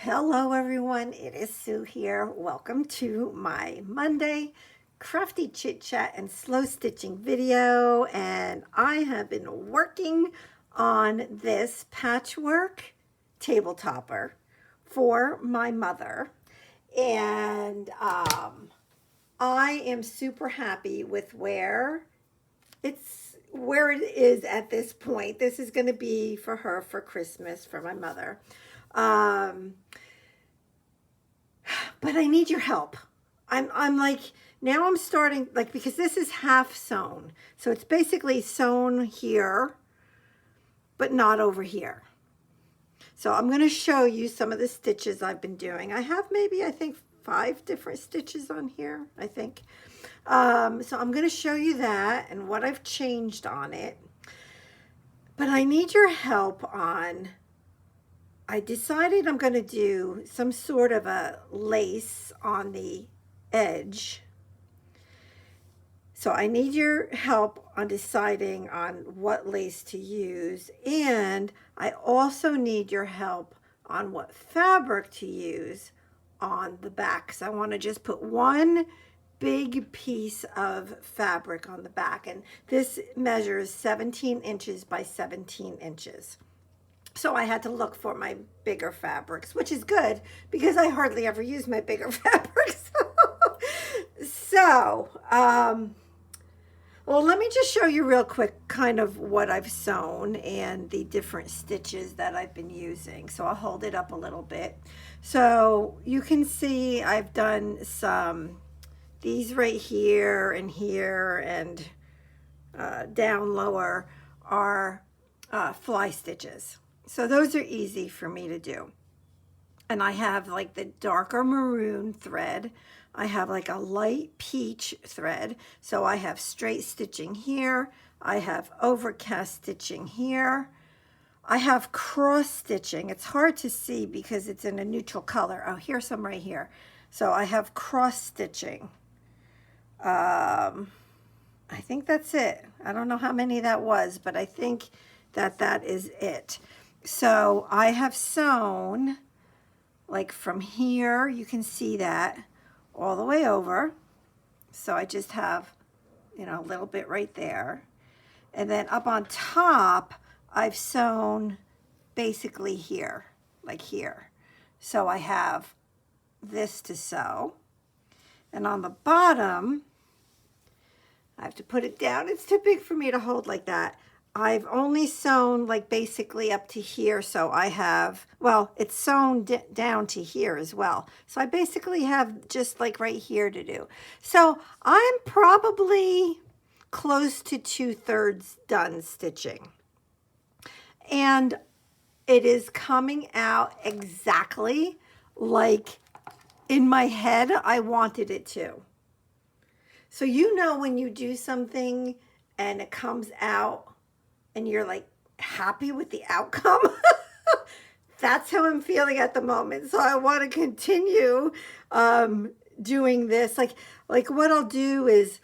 Hello everyone, it is Sue here. Welcome to my Monday Crafty Chit Chat and Slow Stitching video. And I have been working on this patchwork table topper for my mother. And I am super happy with where it is at this point. This is going to be for her for Christmas for my mother. But I need your help. I'm like, now I'm starting, like, because this is half sewn. So it's basically sewn here, but not over here. So I'm going to show you some of the stitches I've been doing. I have maybe, I think, 5 different stitches on here, I think. So I'm going to show you that and what I've changed on it. But I need your help on, I decided I'm going to do some sort of a lace on the edge. So I need your help on deciding on what lace to use. And I also need your help on what fabric to use on the back. Because I want to just put one big piece of fabric on the back. And this measures 17 inches by 17 inches. So I had to look for my bigger fabrics, which is good because I hardly ever use my bigger fabrics. So, well, let me just show you real quick kind of what I've sewn and the different stitches that I've been using. So I'll hold it up a little bit. So you can see I've done these right here and down lower are fly stitches. So those are easy for me to do. And I have like the darker maroon thread. I have like a light peach thread. So I have straight stitching here. I have overcast stitching here. I have cross stitching. It's hard to see because it's in a neutral color. Oh, here's some right here. So I have cross stitching. I think that's it. I don't know how many that was, but I think that is it. So I have sewn like from here, you can see that all the way over. So I just have, a little bit right there. And then up on top, I've sewn basically here, like here. So I have this to sew. And on the bottom, I have to put it down. It's too big for me to hold like that. I've only sewn like basically up to here. So I have, well, it's sewn down to here as well. So I basically have just like right here to do. So I'm probably close to 2/3 done stitching. And it is coming out exactly like in my head I wanted it to. So when you do something and it comes out and you're like happy with the outcome, that's how I'm feeling at the moment. So I want to continue doing this. Like what I'll do is,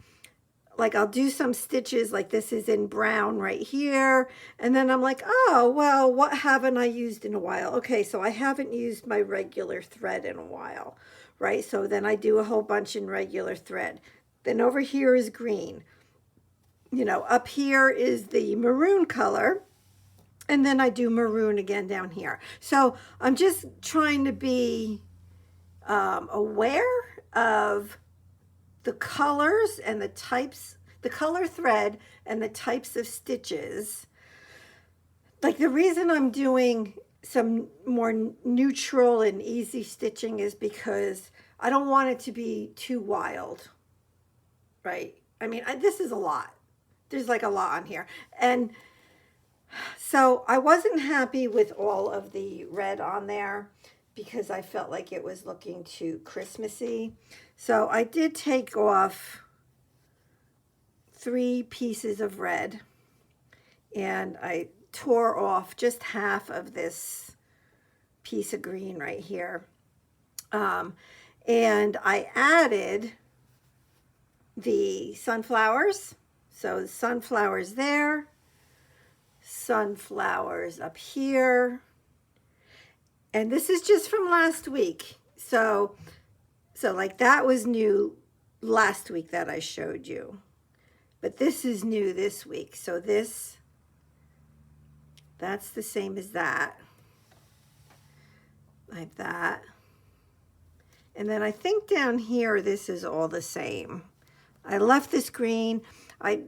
like, I'll do some stitches, like this is in brown right here. And then I'm like, oh, well, what haven't I used in a while? Okay, so I haven't used my regular thread in a while, right? So then I do a whole bunch in regular thread. Then over here is green. Up here is the maroon color. And then I do maroon again down here. So I'm just trying to be aware of the colors and the types, the color thread and the types of stitches. Like the reason I'm doing some more neutral and easy stitching is because I don't want it to be too wild, right? I mean, this is a lot. There's like a lot on here. And so I wasn't happy with all of the red on there because I felt like it was looking too Christmassy. So I did take off 3 pieces of red and I tore off just half of this piece of green right here. And I added the sunflowers. So the sunflowers there, sunflowers up here, And this is just from last week. So like that was new last week that I showed you. But this is new this week. So that's the same as that. Like that. And then I think down here, this is all the same. I left this green. I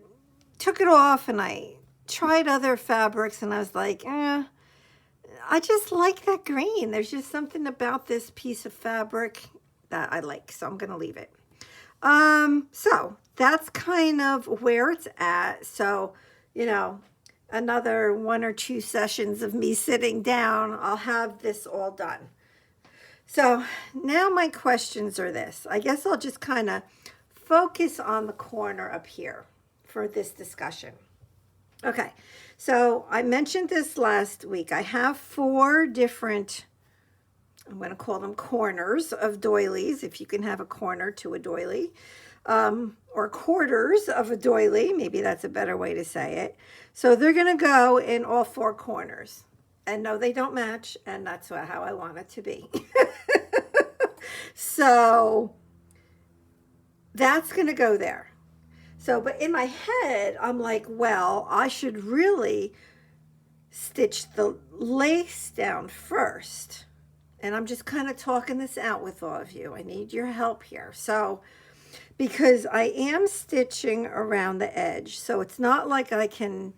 took it off and I tried other fabrics and I was like, I just like that green. There's just something about this piece of fabric that I like, so I'm gonna leave it. So that's kind of where it's at. So, you know, another 1 or 2 sessions of me sitting down, I'll have this all done. So now my questions are this. I guess I'll just kind of focus on the corner up here for this discussion. Okay, so I mentioned this last week. I have 4 different, I'm going to call them corners of doilies, if you can have a corner to a doily, or quarters of a doily, maybe that's a better way to say it. So they're going to go in all 4 corners. And no, they don't match, and that's how I want it to be. So that's going to go there. So, but in my head, I'm like, well, I should really stitch the lace down first. And I'm just kind of talking this out with all of you. I need your help here. So, because I am stitching around the edge, so it's not like I can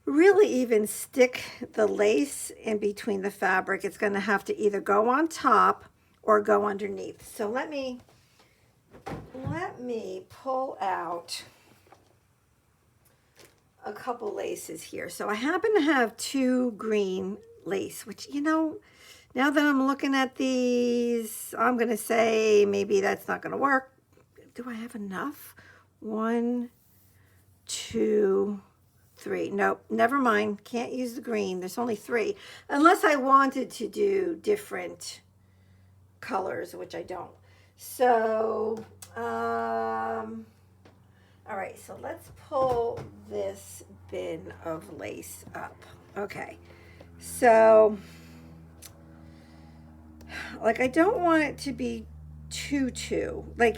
really even stick the lace in between the fabric. It's going to have to either go on top or go underneath. So let me pull out a couple laces here. So I happen to have 2 green lace, which, you know, now that I'm looking at these, I'm going to say maybe that's not going to work. Do I have enough? 1, 2, 3. Nope, never mind. Can't use the green. There's only 3. Unless I wanted to do different colors, which I don't. So, all right, so let's pull this bin of lace up. Okay, so, like, I don't want it to be too, like,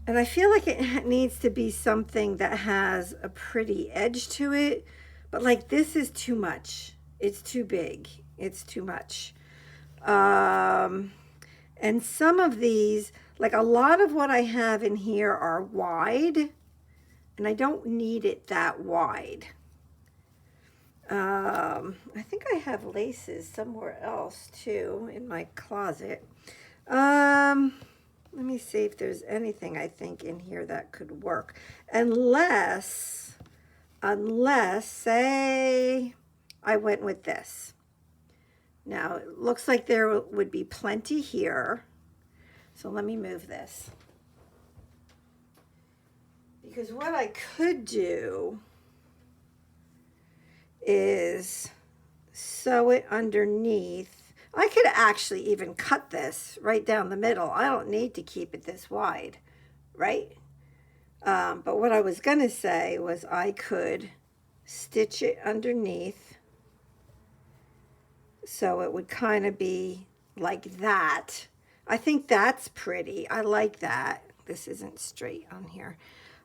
and I feel like it needs to be something that has a pretty edge to it, but like this is too much. It's too big. It's too much. And some of these, like a lot of what I have in here are wide, and I don't need it that wide. I think I have laces somewhere else too in my closet. Let me see if there's anything I think in here that could work. Unless, say, I went with this. Now, it looks like there would be plenty here. So let me move this. Because what I could do is sew it underneath. I could actually even cut this right down the middle. I don't need to keep it this wide, right? But what I was going to say was I could stitch it underneath so it would kind of be like that. I think that's pretty. I like that. This isn't straight on here.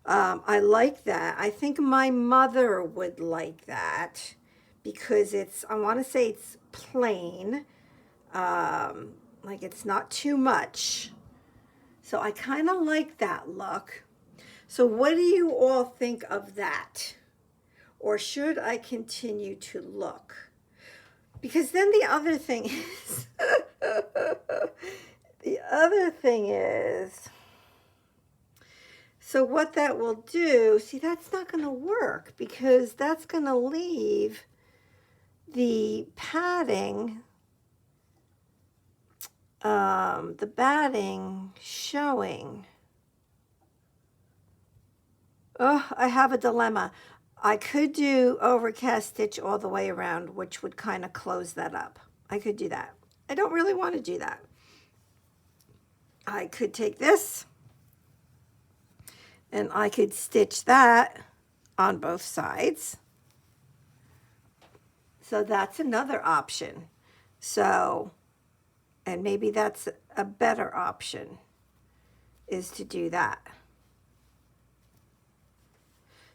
I like that. I think my mother would like that because it's, I want to say it's plain. Like it's not too much. So I kind of like that look. So what do you all think of that? Or should I continue to look? Because then the other thing is, so what that will do, see, that's not going to work because that's going to leave the padding, the batting showing. Oh, I have a dilemma. I could do overcast stitch all the way around, which would kind of close that up. I could do that. I don't really want to do that. I could take this and I could stitch that on both sides. So that's another option. So, and maybe that's a better option, is to do that.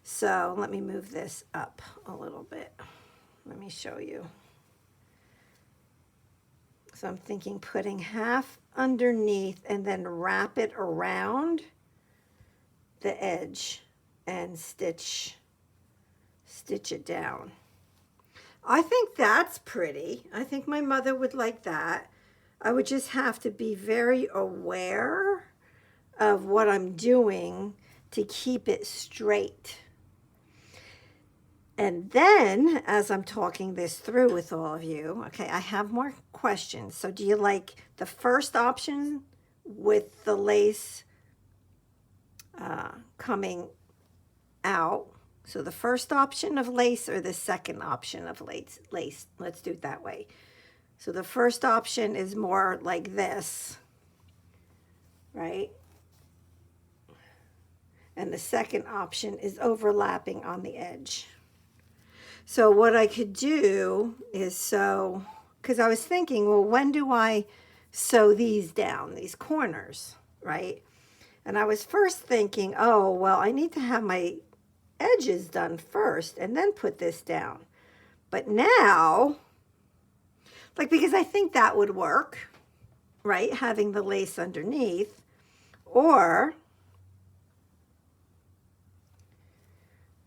So let me move this up a little bit. Let me show you. So I'm thinking putting half underneath and then wrap it around the edge and stitch it down. I think that's pretty. I think my mother would like that. I would just have to be very aware of what I'm doing to keep it straight. And then, as I'm talking this through with all of you, okay, I have more questions. So do you like the first option with the lace coming out? So the first option of lace or the second option of lace? Let's do it that way. So the first option is more like this, right? And the second option is overlapping on the edge. So what I could do is sew, because I was thinking, well, when do I sew these down, these corners, right? And I was first thinking, oh, well, I need to have my edges done first and then put this down. But now, like, because I think that would work, right? Having the lace underneath, or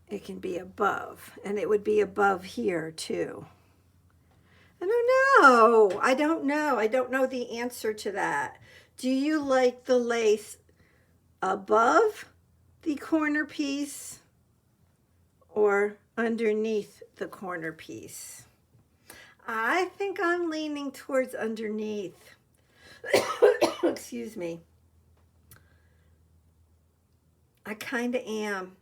it can be above, and it would be above here too. I don't know. I don't know. I don't know the answer to that. Do you like the lace above the corner piece or underneath the corner piece? I think I'm leaning towards underneath. Excuse me. I kind of am.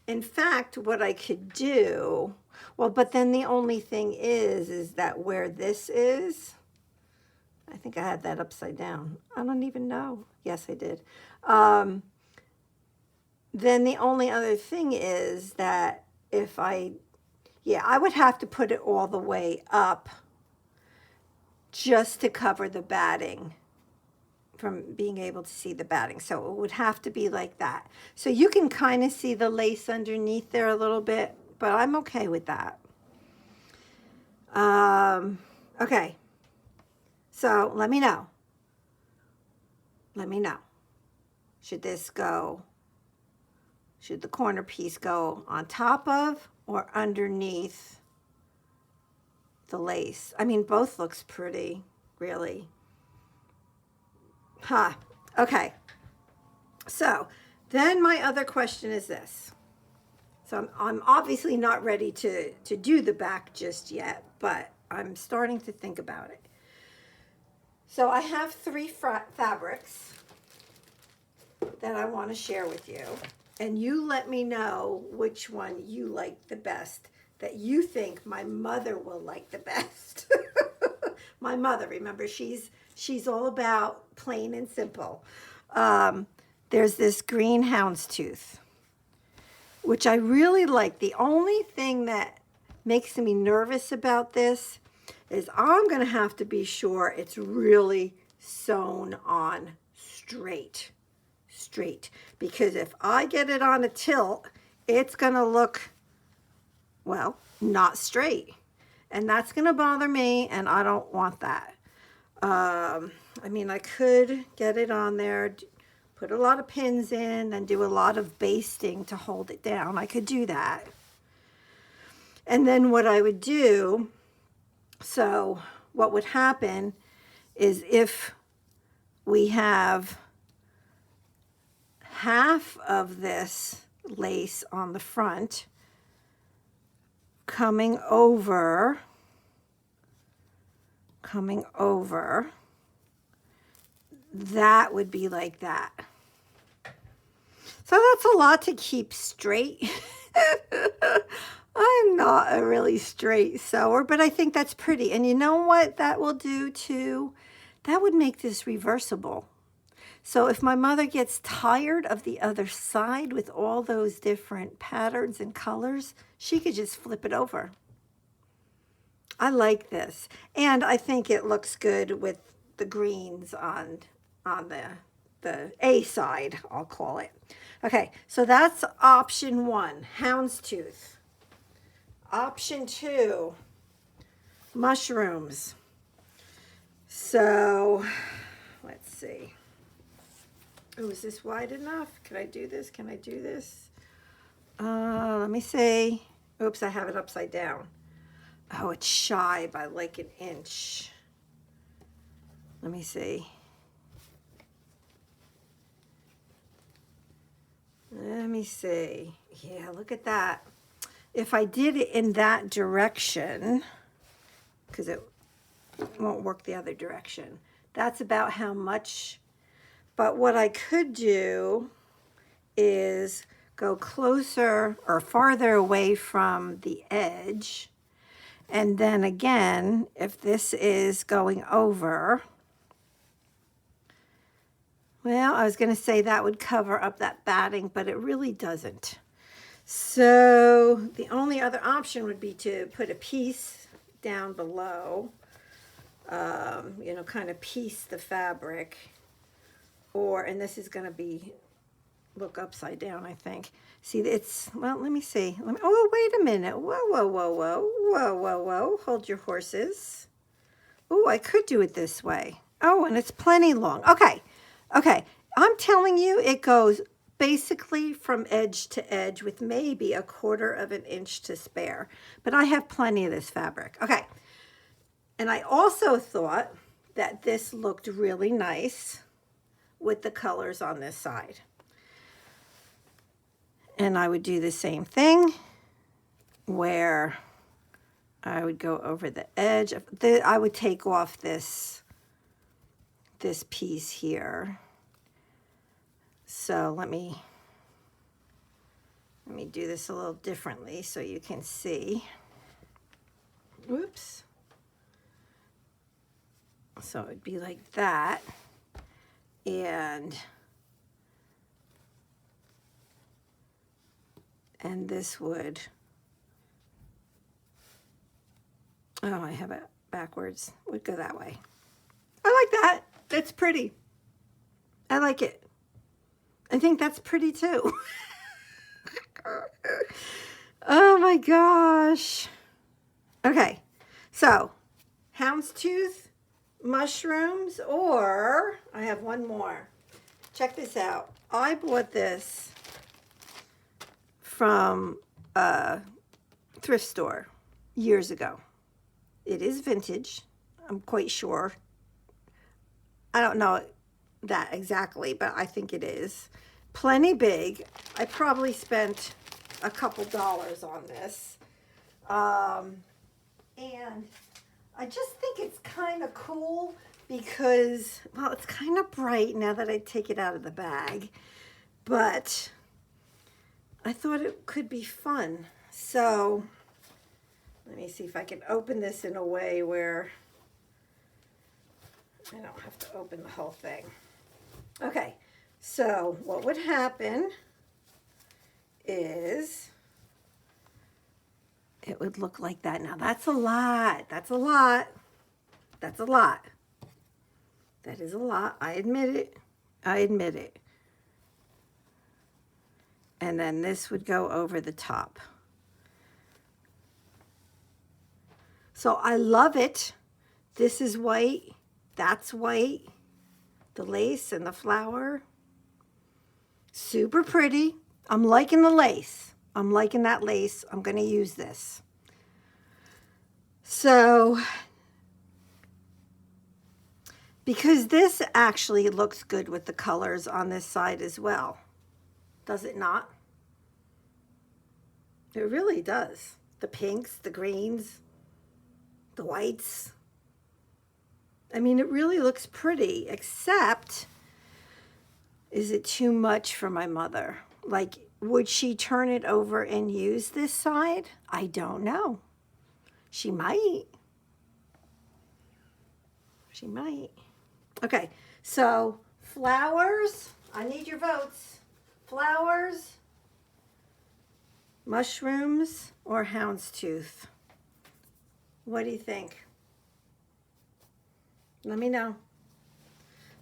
In fact, what I could do, well, but then the only thing is that where this is, I think I had that upside down. I don't even know. Yes, I did. Then the only other thing is that if I would have to put it all the way up just to cover the batting, from being able to see the batting. So it would have to be like that. So you can kind of see the lace underneath there a little bit, but I'm okay with that. Okay. So let me know. Let me know. Should the corner piece go on top of or underneath the lace? I mean, both looks pretty, really. Huh. Okay. So then my other question is this. So I'm obviously not ready to do the back just yet, but I'm starting to think about it. So I have 3 fabrics that I want to share with you. And you let me know which one you like the best, that you think my mother will like the best. My mother, remember, she's all about plain and simple. There's this green houndstooth, which I really like. The only thing that makes me nervous about this is I'm going to have to be sure it's really sewn on straight. Because if I get it on a tilt, it's going to look, well, not straight. And that's going to bother me, and I don't want that. I mean, I could get it on there, put a lot of pins in, and do a lot of basting to hold it down. I could do that. And then what I would do, so what would happen is if we have half of this lace on the front coming over, that would be like that. So that's a lot to keep straight. I'm not a really straight sewer, but I think that's pretty. And you know what that will do too? That would make this reversible. So if my mother gets tired of the other side with all those different patterns and colors, she could just flip it over. I like this. And I think it looks good with the greens on the A side, I'll call it. Okay, so that's option 1, houndstooth. Option 2, mushrooms. So let's see. Oh, is this wide enough? Can I do this? Can I do this? Let me see. Oops, I have it upside down. Oh, it's shy by like an inch. Let me see. Let me see. Yeah, look at that. If I did it in that direction, because it won't work the other direction, that's about how much. But what I could do is go closer or farther away from the edge. And then again, if this is going over, well, I was going to say that would cover up that batting, but it really doesn't. So the only other option would be to put a piece down below, you know, kind of piece the fabric. Or, and this is going to be, look upside down, I think. See, it's, well, let me see. Oh, wait a minute. Whoa, whoa, whoa, whoa, whoa, whoa, whoa. Hold your horses. Oh, I could do it this way. Oh, and it's plenty long. Okay, okay. I'm telling you, it goes basically from edge to edge with maybe 1/4 of an inch to spare. But I have plenty of this fabric. Okay. And I also thought that this looked really nice with the colors on this side. And I would do the same thing where I would go over the edge of I would take off this piece here. So let me do this a little differently so you can see. Whoops. So it'd be like that. And this would, oh, I have it backwards, would go that way. I like that. That's pretty. I like it. I think that's pretty too. Oh my gosh. Okay, so houndstooth, mushrooms, or I have one more. Check this out. I bought this from a thrift store years ago. It is vintage, I'm quite sure. I don't know that exactly, but I think it is. Plenty big. I probably spent a couple dollars on this. And I just think it's kind of cool because, well, it's kind of bright now that I take it out of the bag. But I thought it could be fun. So let me see if I can open this in a way where I don't have to open the whole thing. Okay, so what would happen is it would look like that. Now that's a lot. That's a lot. That's a lot. That is a lot. I admit it. I admit it. And then this would go over the top. So I love it. This is white. That's white. The lace and the flower. Super pretty. I'm liking the lace. I'm liking that lace. I'm going to use this. So, because this actually looks good with the colors on this side as well. Does it not? It really does. The pinks, the greens, the whites. I mean, it really looks pretty, except, is it too much for my mother? Like, would she turn it over and use this side? I don't know. She might. She might. Okay, so flowers. I need your votes. Flowers, mushrooms, or houndstooth. What do you think? Let me know.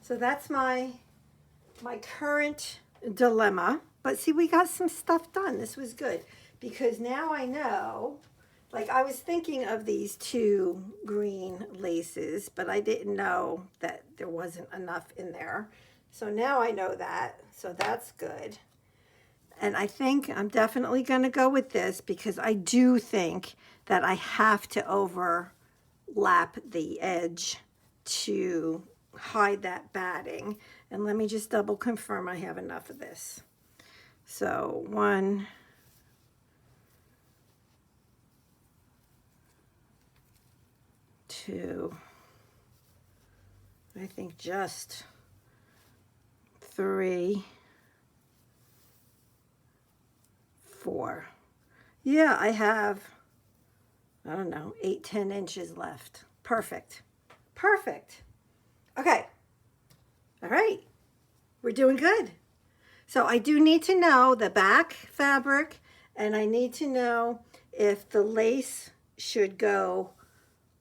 So that's my current dilemma. But see, we got some stuff done. This was good because now I know, like I was thinking of these 2 green laces, but I didn't know that there wasn't enough in there. So now I know that, so that's good. And I think I'm definitely going to go with this because I do think that I have to overlap the edge to hide that batting. And let me just double confirm I have enough of this. So 1, 2, I think just 3, 4. Yeah, I have, I don't know, 8, 10 inches left. Perfect. Perfect. Okay. All right. We're doing good. So I do need to know the back fabric, and I need to know if the lace should go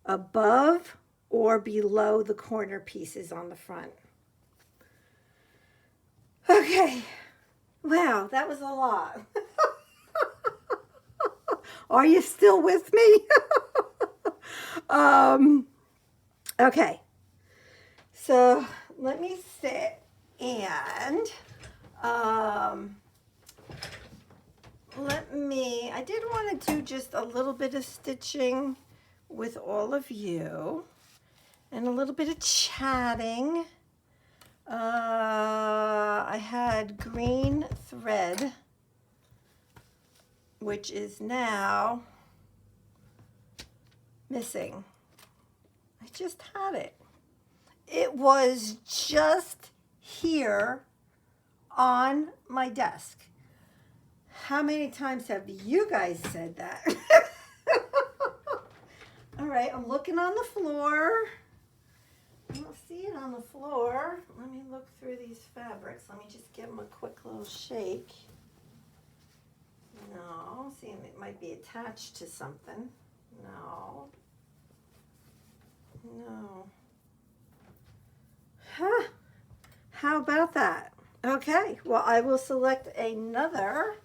above or below the corner pieces on the front. Okay. Wow, that was a lot. Are you still with me? Okay. So let me sit and I did want to do just a little bit of stitching with all of you and a little bit of chatting. I had green thread, which is now missing. I just had it. It was just here on my desk. How many times have you guys said that? All right, I'm looking on the floor. I don't see it on the floor. Let me look through these fabrics. Let me just give them a quick little shake. No, see, it might be attached to something. No. No. Huh. How about that? Okay, well, I will select another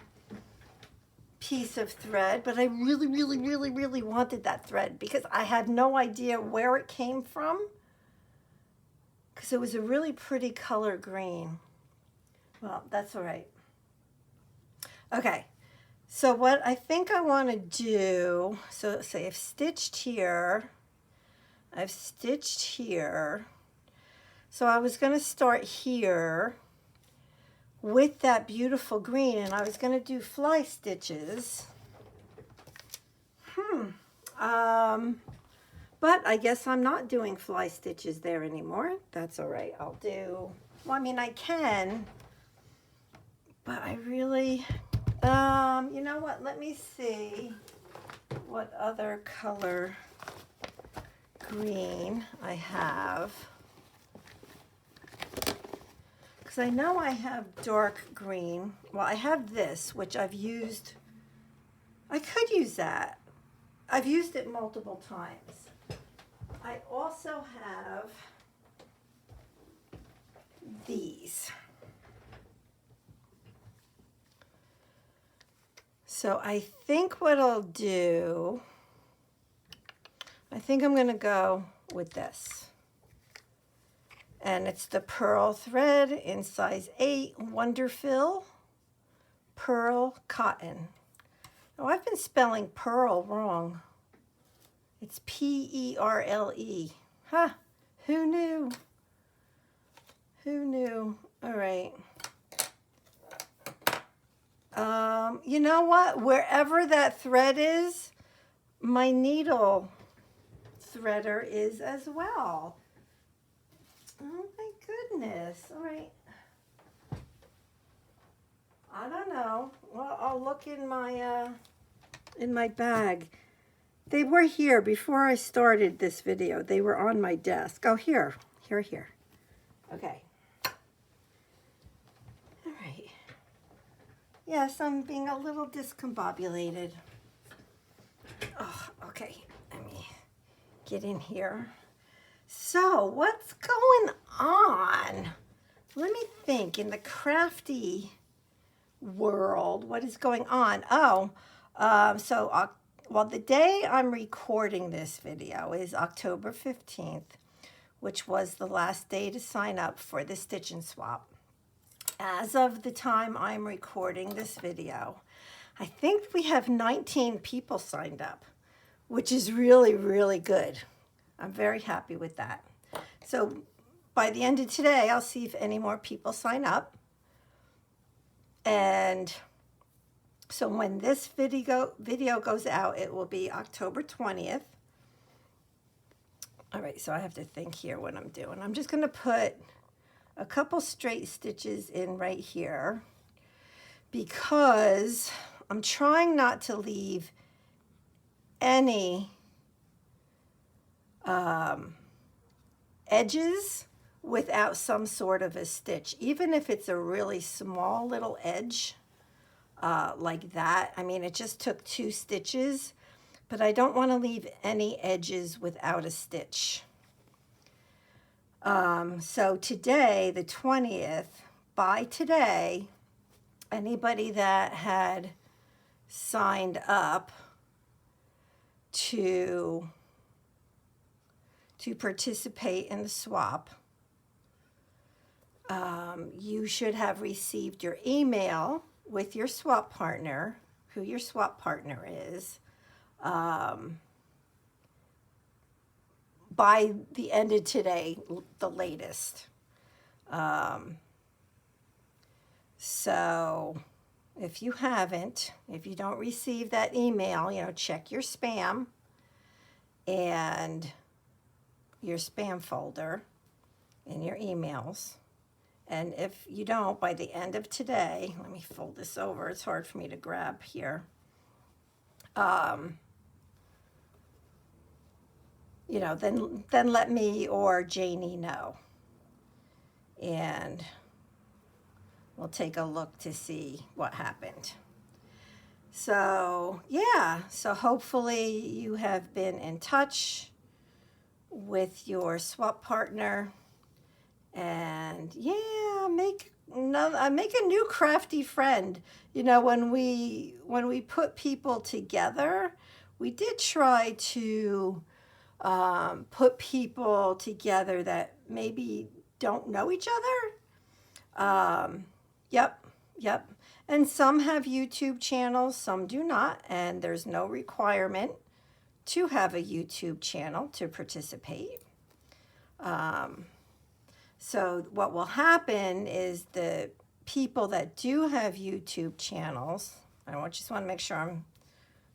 piece of thread, but I really, really, really, really wanted that thread because I had no idea where it came from because it was a really pretty color green. Well, that's all right. Okay, so what I think I want to do, so say I've stitched here, I've stitched here. So I was going to start here with that beautiful green, and I was going to do fly stitches. But I guess I'm not doing fly stitches there anymore. That's all right. I'll do, well, I mean, I can, but I really, you know what? Let me see what other color green I have. Because I know I have dark green. Well, I have this, which I've used. I could use that. I've used it multiple times. I also have these. So I think what I'll do, I think I'm going to go with this. And it's the pearl thread in size 8, Wonderfill Pearl Cotton. Oh, I've been spelling pearl wrong. It's P-E-R-L-E. Huh, who knew? Who knew? All right. You know what? Wherever that thread is, my needle threader is as well. Oh my goodness. All right. I don't know. Well, I'll look in my bag. They were here before I started this video. They were on my desk. Oh, here. Here. Okay. All right. Yes, I'm being a little discombobulated. Oh, okay. Let me get in here. So what's going on? Let me think. In the crafty world, what is going on? Oh, well, the day I'm recording this video is October 15th, which was the last day to sign up for the Stitch and Swap. As of the time I'm recording this video, I think we have 19 people signed up, which is really, really good. I'm very happy with that. So by the end of today, I'll see if any more people sign up. And so when this video goes out, it will be October 20th. All right, so I have to think here what I'm doing. I'm just going to put a couple straight stitches in right here because I'm trying not to leave any edges without some sort of a stitch, even if it's a really small little edge like that. I mean, it just took 2 stitches, but I don't want to leave any edges without a stitch. So today, the 20th, by today, anybody that had signed up to participate in the swap, you should have received your email with your swap partner, who your swap partner is, by the end of today, the latest. So if you don't receive that email, check your spam and your spam folder in your emails. And if you don't, by the end of today, let me fold this over. It's hard for me to grab here. Then let me or Janie know. And we'll take a look to see what happened. So, yeah. So hopefully you have been in touch with your swap partner. And yeah, make a new crafty friend. When we put people together, we did try to put people together that maybe don't know each other. Yep. And some have YouTube channels, some do not, and there's no requirement to have a YouTube channel to participate. So what will happen is the people that do have YouTube channels, I just want to make sure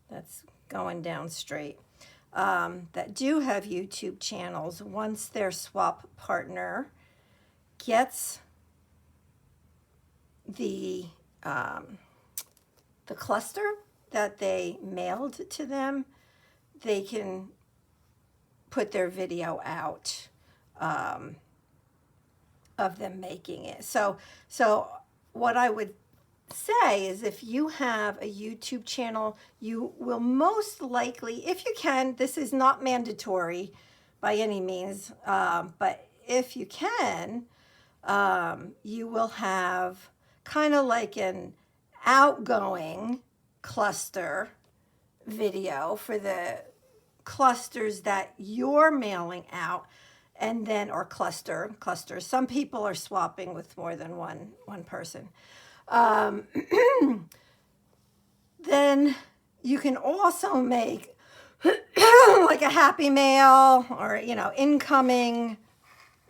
that's going down straight, that do have YouTube channels, once their swap partner gets the cluster that they mailed to them, they can put their video out of them making it. So what I would say is, if you have a YouTube channel, you will most likely, if you can, this is not mandatory by any means, but if you can, you will have kind of like an outgoing cluster video for the clusters that you're mailing out. And then, or clusters. Some people are swapping with more than one person. Then you can also make like a happy mail or, incoming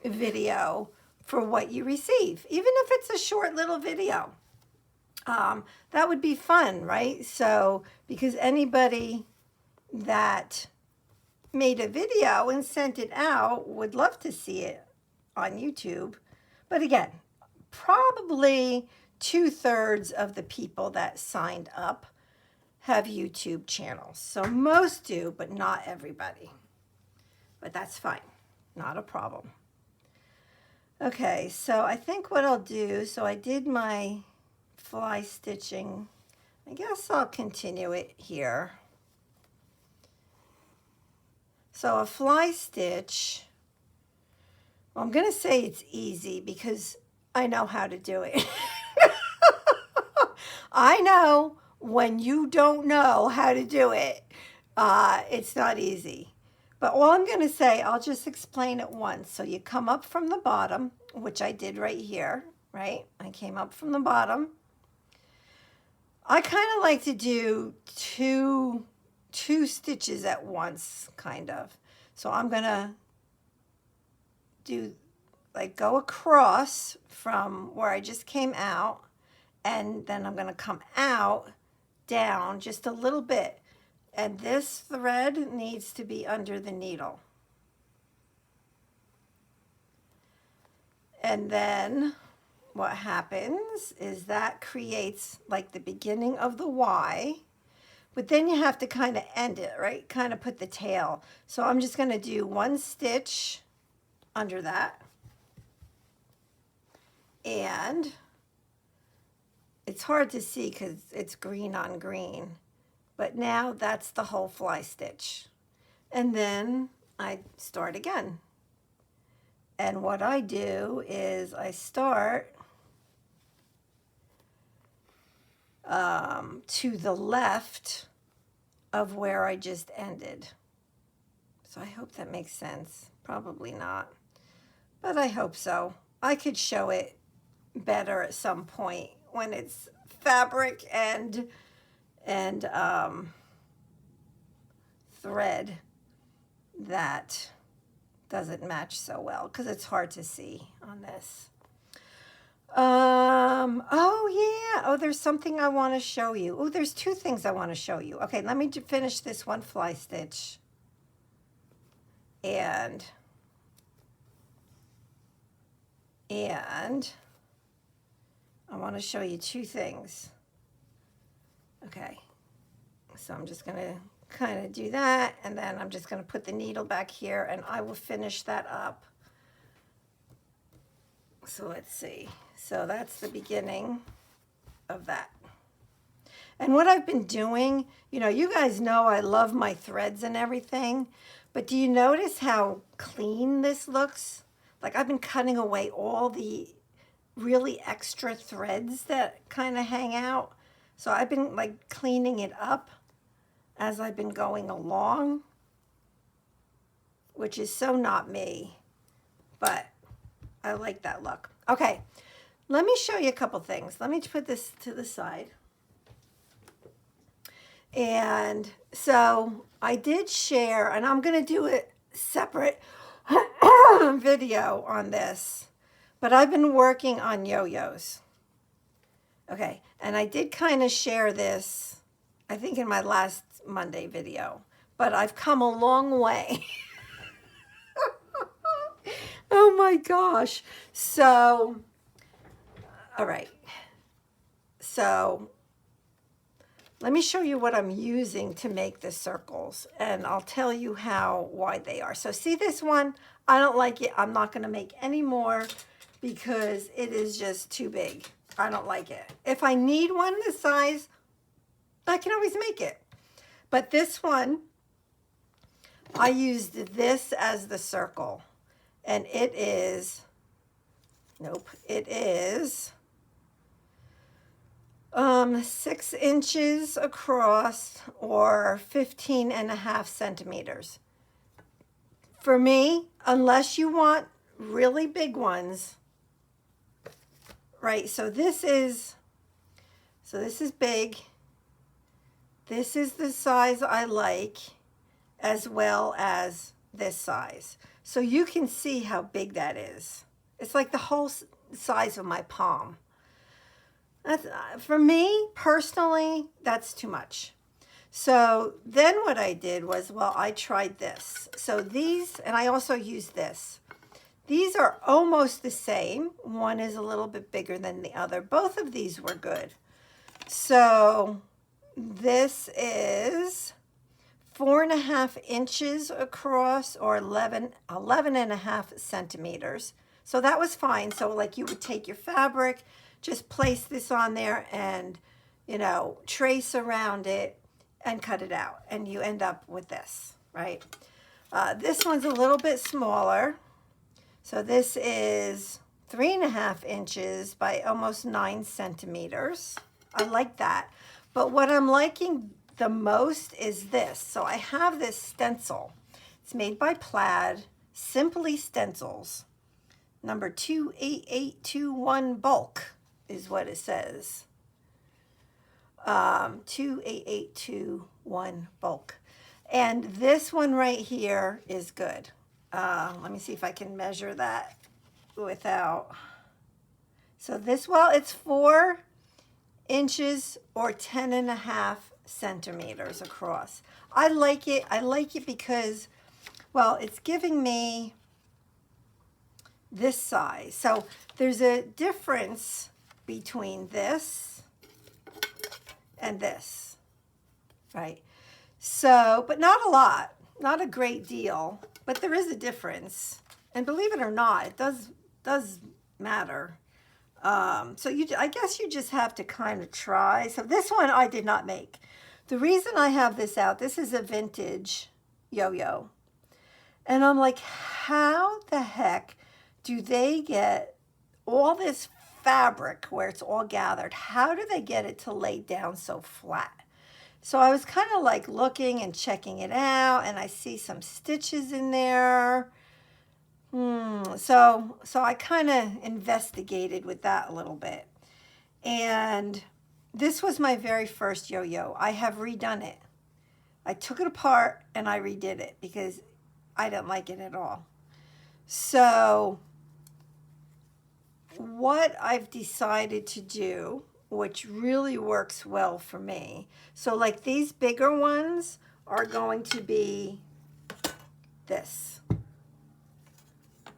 video for what you receive, even if it's a short little video. That would be fun, right? So, because anybody that made a video and sent it out would love to see it on YouTube. But again, probably 2/3 of the people that signed up have YouTube channels. So most do, but not everybody. But that's fine, not a problem. Okay, so I think what I'll do, so I did my fly stitching. I guess I'll continue it here. So a fly stitch, well, I'm going to say it's easy because I know how to do it. I know when you don't know how to do it, it's not easy. But all I'm going to say, I'll just explain it once. So you come up from the bottom, which I did right here, right? I came up from the bottom. I kind of like to do two stitches at once, kind of. So I'm going to do, like, go across from where I just came out, and then I'm going to come out down just a little bit. And this thread needs to be under the needle. And then what happens is that creates like the beginning of the Y, but then you have to kind of end it, right? Kind of put the tail. So I'm just going to do one stitch under that. And it's hard to see because it's green on green. But now that's the whole fly stitch. And then I start again. And what I do is I start to the left of where I just ended. So I hope that makes sense. Probably not, but I hope so. I could show it better at some point when it's fabric and thread that doesn't match so well because it's hard to see on this. Oh yeah, oh, there's something I want to show you. Oh, there's two things I want to show you. Okay, let me finish this one fly stitch. And I want to show you two things. Okay, so I'm just going to kind of do that, and then I'm just going to put the needle back here, and I will finish that up. So let's see. So that's the beginning of that. And what I've been doing, you know, you guys know I love my threads and everything, but do you notice how clean this looks? Like I've been cutting away all the really extra threads that kind of hang out. So I've been like cleaning it up as I've been going along, which is so not me, but I like that look. Okay, let me show you a couple things. Let me put this to the side. And so I did share, and I'm going to do a separate video on this, but I've been working on yo-yos. Okay, and I did kind of share this, I think in my last Monday video, but I've come a long way. Oh my gosh. So, all right. So let me show you what I'm using to make the circles, and I'll tell you how wide they are. So see this one? I don't like it. I'm not going to make any more because it is just too big. I don't like it. If I need one this size, I can always make it. But this one, I used this as the circle, and it is, nope, it is 6 inches across or 15.5 centimeters. For me, unless you want really big ones, right? So this is big. This is the size I like, as well as this size. So you can see how big that is. It's like the whole size of my palm. That's, for me, personally, that's too much. So then what I did was, well, I tried this. So these, and I also used this. These are almost the same. One is a little bit bigger than the other. Both of these were good. So this is 4.5 inches across or 11.5 centimeters. So that was fine. So like you would take your fabric, just place this on there and, you know, trace around it and cut it out. And you end up with this, right? This one's a little bit smaller. So this is 3.5 inches by almost 9 centimeters. I like that. But what I'm liking the most is this. So I have this stencil. It's made by Plaid, Simply Stencils. Number 28821 bulk is what it says. 28821 bulk. And this one right here is good. Let me see if I can measure that without. So this, well, it's 4 inches or 10.5 centimeters across. I like it. I like it because, well, it's giving me this size. So there's a difference between this and this, right? So, but not a lot, not a great deal, but there is a difference. And believe it or not, it does matter. So I guess you just have to kind of try. So this one I did not make. The reason I have this out, this is a vintage yo-yo. And I'm like, how the heck do they get all this fabric where it's all gathered? How do they get it to lay down so flat? So I was kind of like looking and checking it out, and I see some stitches in there. So I kind of investigated with that a little bit. And this was my very first yo-yo. I have redone it. I took it apart and I redid it because I didn't like it at all. So what I've decided to do, which really works well for me. So like these bigger ones are going to be this,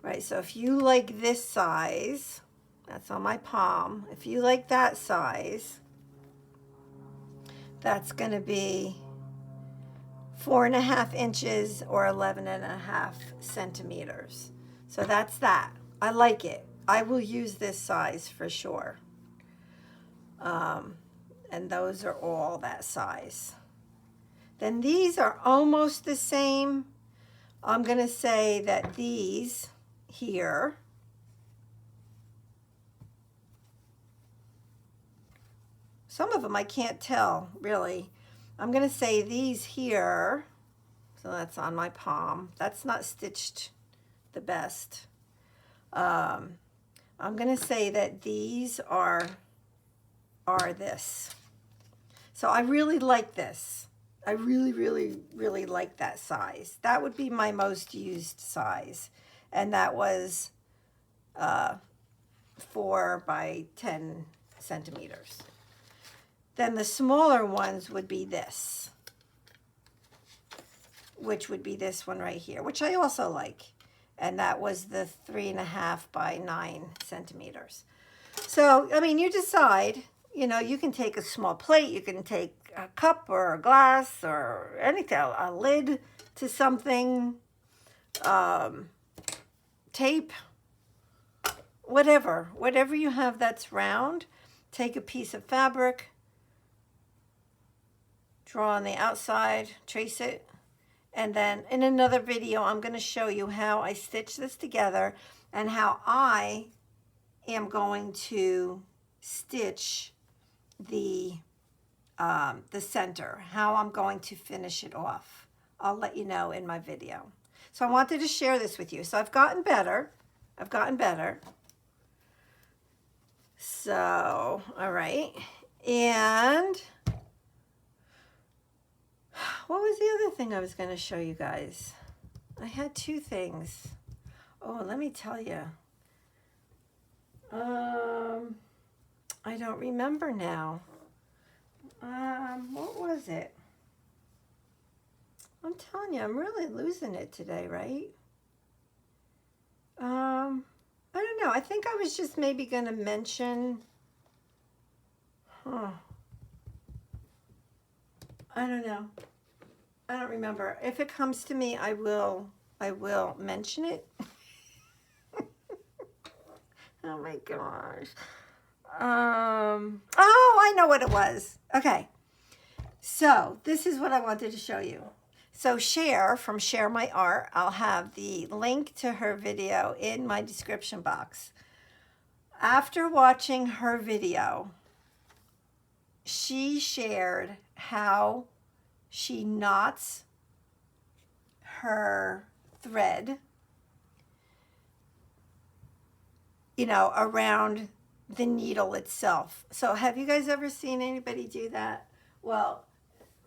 right? So if you like this size, that's on my palm. If you like that size, that's going to be 4.5 inches or 11.5 centimeters. So that's that. I like it. I will use this size for sure. And those are all that size. Then these are almost the same. I'm going to say that these here some of them I can't tell really. I'm going to say these here, so that's on my palm. That's not stitched the best. I'm going to say that these are this. So I really like this. I really, really, really like that size. That would be my most used size. And that was 4 by 10 centimeters. Then the smaller ones would be this, which would be this one right here, which I also like. And that was the 3.5 by 9 centimeters. So, I mean, you decide, you know, you can take a small plate, you can take a cup or a glass or anything, a lid to something, tape, whatever you have that's round. Take a piece of fabric, draw on the outside, trace it, and then in another video I'm going to show you how I stitch this together and how I am going to stitch the center, how I'm going to finish it off. I'll let you know in my video. So I wanted to share this with you. So I've gotten better. So, all right. And what was the other thing I was going to show you guys? I had 2 things. Oh, let me tell you. I don't remember now. What was it? I'm telling you, I'm really losing it today, right? I don't know. I think I was just maybe going to mention, I don't know. I don't remember. If it comes to me, I will mention it. Oh my gosh. Oh, I know what it was. Okay. So this is what I wanted to show you. So Share from Share My Art, I'll have the link to her video in my description box. After watching her video, she shared how she knots her thread, you know, around the needle itself. So have you guys ever seen anybody do that? Well,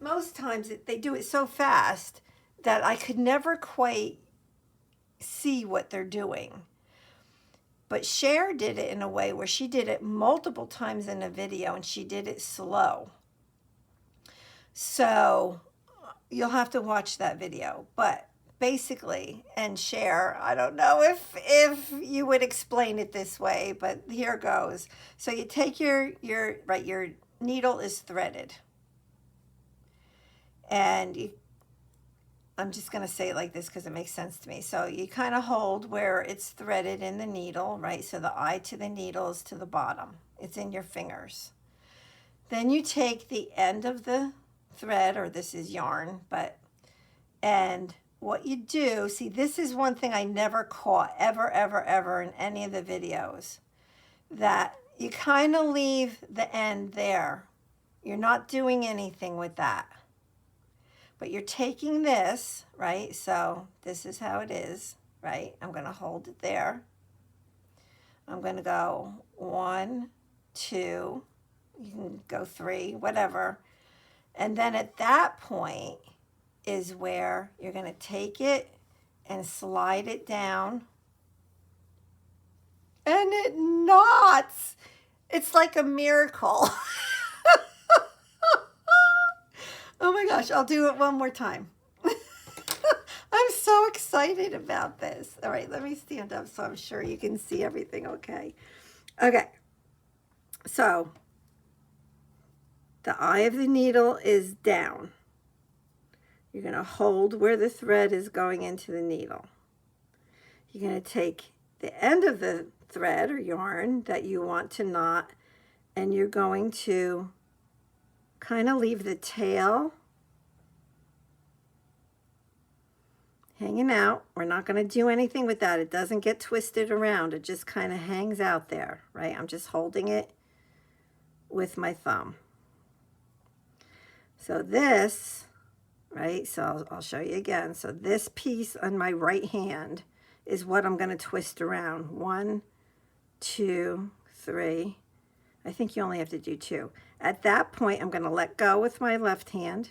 most times they do it so fast that I could never quite see what they're doing. But Cher did it in a way where she did it multiple times in a video, and she did it slow. So you'll have to watch that video. But basically, and Cher, I don't know if you would explain it this way, but here goes. So you take your needle is threaded. And I'm just going to say it like this because it makes sense to me. So you kind of hold where it's threaded in the needle, right? So the eye to the needle is to the bottom. It's in your fingers. Then you take the end of the thread, or this is yarn, and what you do, see, this is one thing I never caught ever in any of the videos, that you kind of leave the end there. You're not doing anything with that. But you're taking this, right? So this is how it is, right? I'm going to hold it there. I'm going to go 1, 2, you can go 3, whatever. And then at that point is where you're going to take it and slide it down. And it knots. It's like a miracle. Oh my gosh, I'll do it one more time. I'm so excited about this. All right, let me stand up so I'm sure you can see everything okay. Okay, so the eye of the needle is down. You're going to hold where the thread is going into the needle. You're going to take the end of the thread or yarn that you want to knot, and you're going to kind of leave the tail hanging out. We're not going to do anything with that. It doesn't get twisted around. It just kind of hangs out there, right? I'm just holding it with my thumb. So this, right, so I'll show you again. So this piece on my right hand is what I'm going to twist around. 1, 2, 3. I think you only have to do 2. At that point, I'm going to let go with my left hand,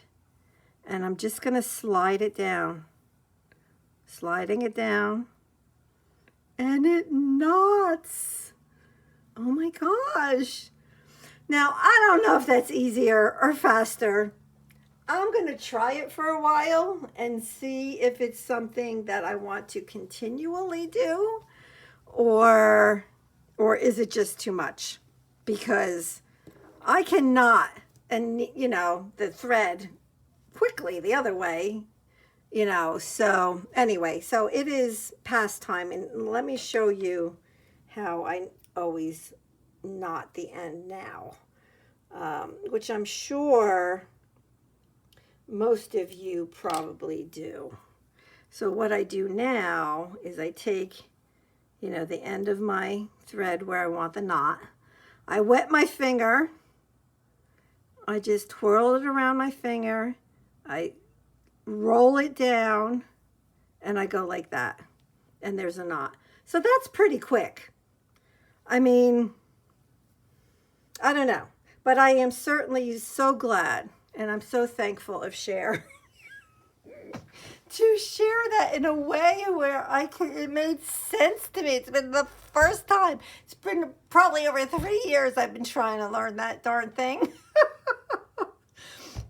and I'm just going to slide it down. Sliding it down, and it knots. Oh my gosh. Now, I don't know if that's easier or faster. I'm going to try it for a while and see if it's something that I want to continually do, or is it just too much? Because I cannot, and you know, the thread quickly the other way, you know. So anyway, so it is past time, and let me show you how I always knot the end now, which I'm sure most of you probably do. So what I do now is I take, you know, the end of my thread where I want the knot. I wet my finger. I just twirl it around my finger. I roll it down, and I go like that, and there's a knot. So that's pretty quick. I mean, I don't know, but I am certainly so glad, and I'm so thankful of Cher to share that in a way where it made sense to me. It's been the first time. It's been probably over 3 years I've been trying to learn that darn thing.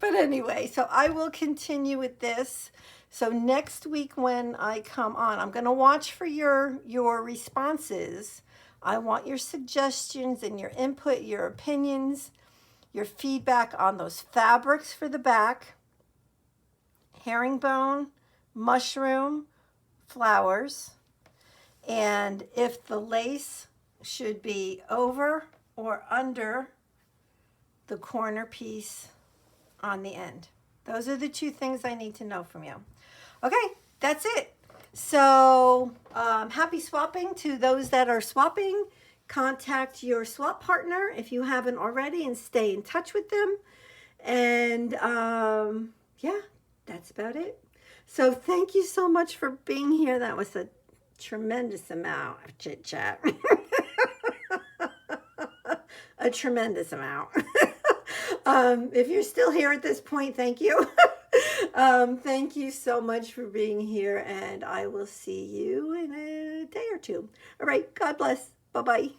But anyway, so I will continue with this. So next week when I come on, I'm going to watch for your responses. I want your suggestions and your input, your opinions, your feedback on those fabrics for the back. Herringbone, mushroom, flowers, and if the lace should be over or under the corner piece on the end. Those are the two things I need to know from you. Okay, that's it. So happy swapping to those that are swapping. Contact your swap partner if you haven't already and stay in touch with them. And yeah, that's about it. So thank you so much for being here. That was a tremendous amount of chit chat. A tremendous amount. If you're still here at this point, thank you. Thank you so much for being here, and I will see you in a day or two. All right, God bless. Bye-bye.